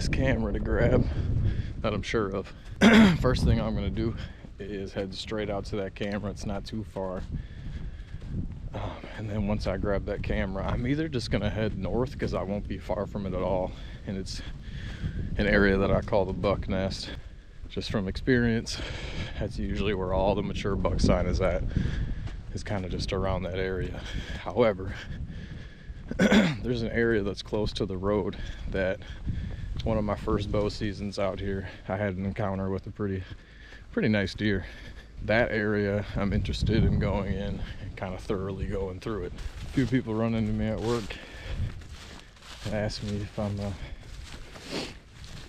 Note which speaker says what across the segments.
Speaker 1: nice camera to grab that I'm sure of. First thing I'm gonna do is head straight out to that camera. It's not too far. And then once I grab that camera, I'm either just gonna head north because I won't be far from it at all, and it's an area that I call the buck nest. Just from experience, that's usually where all the mature buck sign is at, is kind of just around that area. However, there's an area that's close to the road that one of my first bow seasons out here, I had an encounter with a pretty nice deer. That area I'm interested in going in and kind of thoroughly going through it. A few people run into me at work and ask me if I'm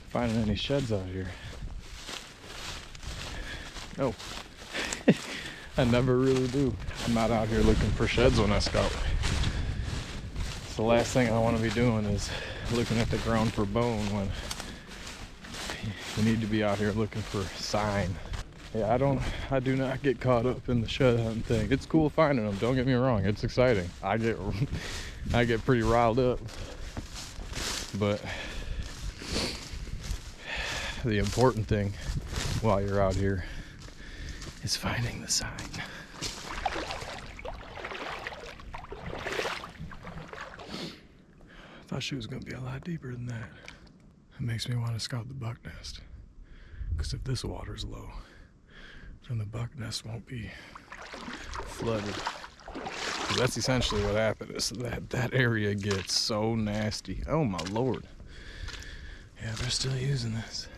Speaker 1: finding any sheds out here. No. I never really do. I'm not out here looking for sheds when I scout. So the last thing I want to be doing is looking at the ground for bone when you need to be out here looking for sign. Yeah, I do not get caught up in the shed hunting thing. It's cool finding them, don't get me wrong, it's exciting. I get pretty riled up. But the important thing while you're out here is finding the sign. I thought she was gonna be a lot deeper than that. It makes me want to scout the buck nest. Because if this water's low, then the buck nest won't be flooded. Because that's essentially what happened, is that area gets so nasty. Oh my Lord. Yeah, they're still using this.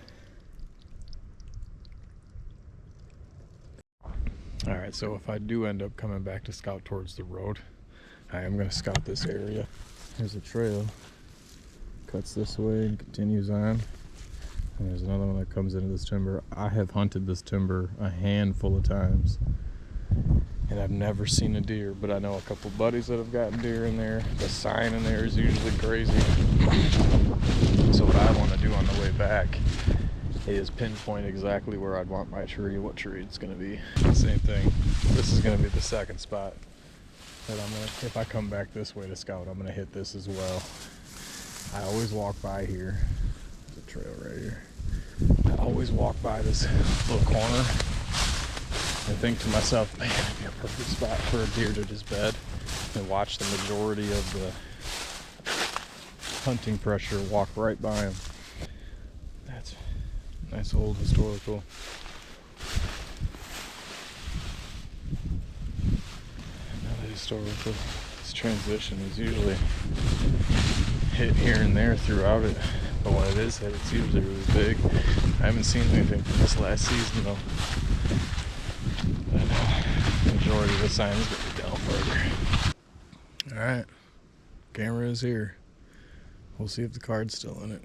Speaker 1: All right, so if I do end up coming back to scout towards the road, I am gonna scout this area. There's a trail, cuts this way and continues on. And there's another one that comes into this timber. I have hunted this timber a handful of times, and I've never seen a deer, but I know a couple buddies that have gotten deer in there. The sign in there is usually crazy. So what I want to do on the way back is pinpoint exactly where I'd want my tree, what tree it's going to be. Same thing. This is going to be the second spot that I'm going to, if I come back this way to scout, I'm going to hit this as well. I always walk by here. There's a trail right here. I always walk by this little corner and think to myself, man, it'd be a perfect spot for a deer to just bed and watch the majority of the hunting pressure walk right by him. That's nice old historical. Another historical. This transition is usually hit here and there throughout it, but when it is hit, it's usually really big. I haven't seen anything from this last season though. But the majority of the sign is going to be down further. Alright, camera is here. We'll see if the card's still in it.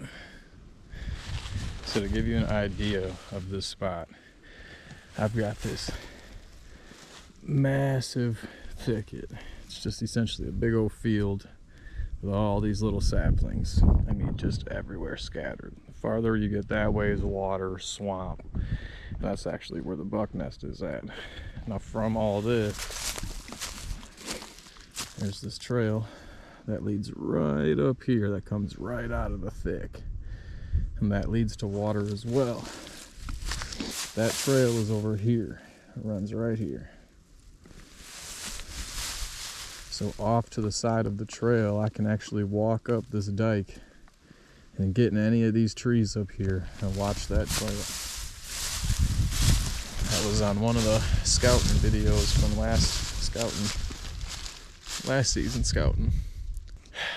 Speaker 1: So to give you an idea of this spot, I've got this massive thicket. It's just essentially a big old field with all these little saplings. I mean, just everywhere scattered. The farther you get that way is water, swamp. And that's actually where the buck nest is at. Now from all this, there's this trail that leads right up here that comes right out of the thick. And that leads to water as well. That trail is over here. It runs right here. So off to the side of the trail, I can actually walk up this dike and get in any of these trees up here and watch that trail. That was on one of the scouting videos from last season scouting.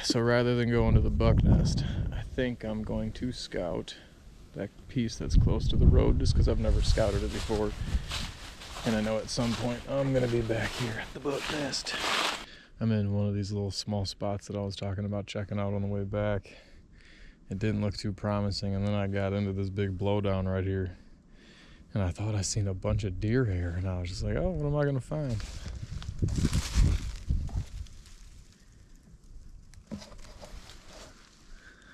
Speaker 1: So rather than going to the buck nest, I think I'm going to scout that piece that's close to the road just because I've never scouted it before. And I know at some point I'm going to be back here at the buck nest. I'm in one of these little small spots that I was talking about checking out on the way back. It didn't look too promising, and then I got into this big blowdown right here. And I thought I seen a bunch of deer hair, and I was just like, oh, what am I going to find?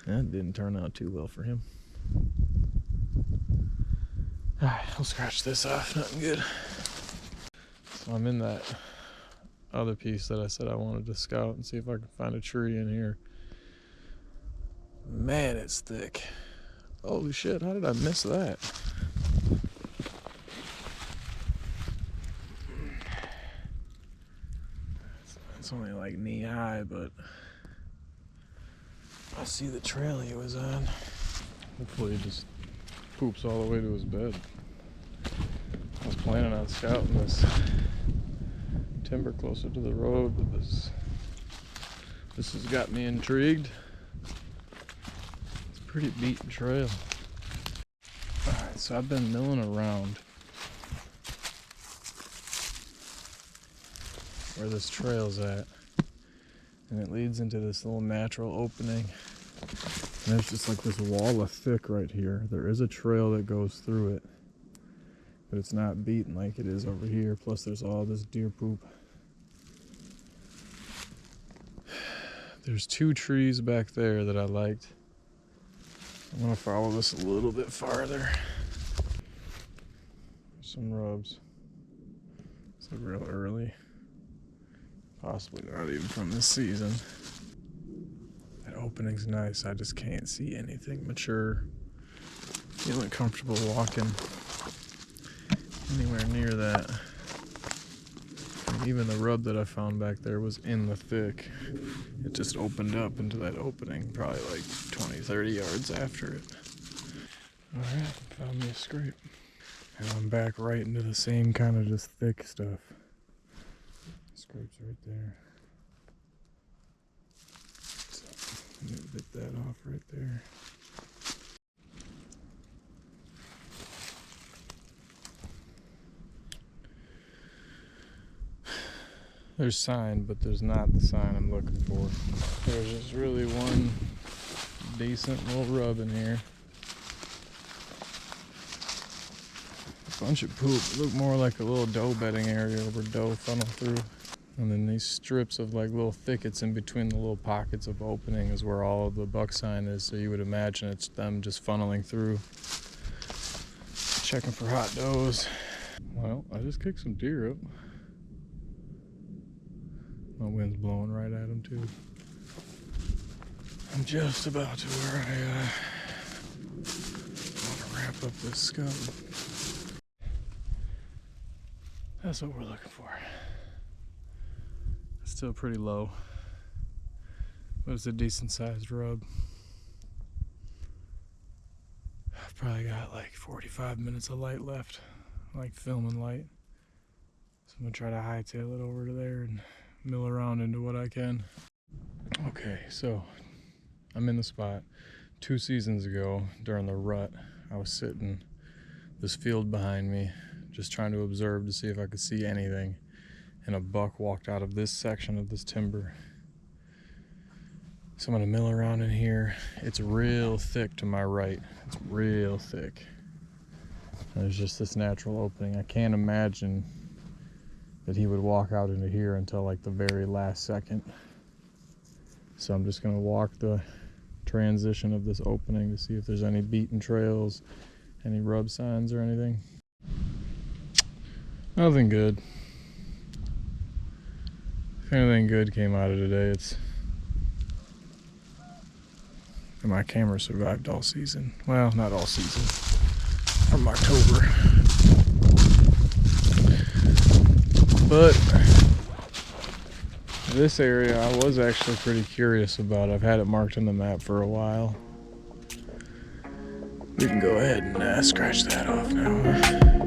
Speaker 1: That didn't turn out too well for him. Alright, I'll scratch this off, nothing good. So I'm in that other piece that I said I wanted to scout and see if I can find a tree in here. Man, it's thick. Holy shit, how did I miss that? It's only like knee high, but I see the trail he was on. Hopefully he just poops all the way to his bed. I was planning on scouting this timber closer to the road, but this has got me intrigued. It's a pretty beaten trail. Alright, so I've been milling around where this trail's at, and it leads into this little natural opening. And there's just like this wall of thick right here. There is a trail that goes through it, but it's not beaten like it is over here. Plus there's all this deer poop. There's 2 trees back there that I liked. I'm gonna follow this a little bit farther. Some rubs. It's like real early. Possibly not even from this season. That opening's nice. I just can't see anything mature. Feeling comfortable walking anywhere near that. And even the rub that I found back there was in the thick. It just opened up into that opening probably like 20-30 yards after it. Alright, found me a scrape. And I'm back right into the same kind of just thick stuff. Scrapes right there. So I'm gonna bit that off right there. There's sign, but there's not the sign I'm looking for. There's just really one decent little rub in here. A bunch of poop. Look more like a little doe bedding area where doe funnel through. And then these strips of like little thickets in between the little pockets of opening is where all of the buck sign is. So you would imagine it's them just funneling through, checking for hot does. Well, I just kicked some deer up. My wind's blowing right at them too. I'm just about to where I want to wrap up this scum. That's what we're looking for. It's still pretty low, but it's a decent sized rub. I've probably got like 45 minutes of light left, like filming light. So I'm gonna try to hightail it over to there and mill around into what I can. Okay, so I'm in the spot. 2 seasons ago during the rut, I was sitting this field behind me, just trying to observe to see if I could see anything. And a buck walked out of this section of this timber. So I'm gonna mill around in here. It's real thick to my right. It's real thick. There's just this natural opening. I can't imagine that he would walk out into here until like the very last second. So I'm just gonna walk the transition of this opening to see if there's any beaten trails, any rub signs or anything. Nothing good. If anything good came out of today, it's that my camera survived all season. Well, not all season. From October. But this area I was actually pretty curious about. I've had it marked on the map for a while. We can go ahead and scratch that off now.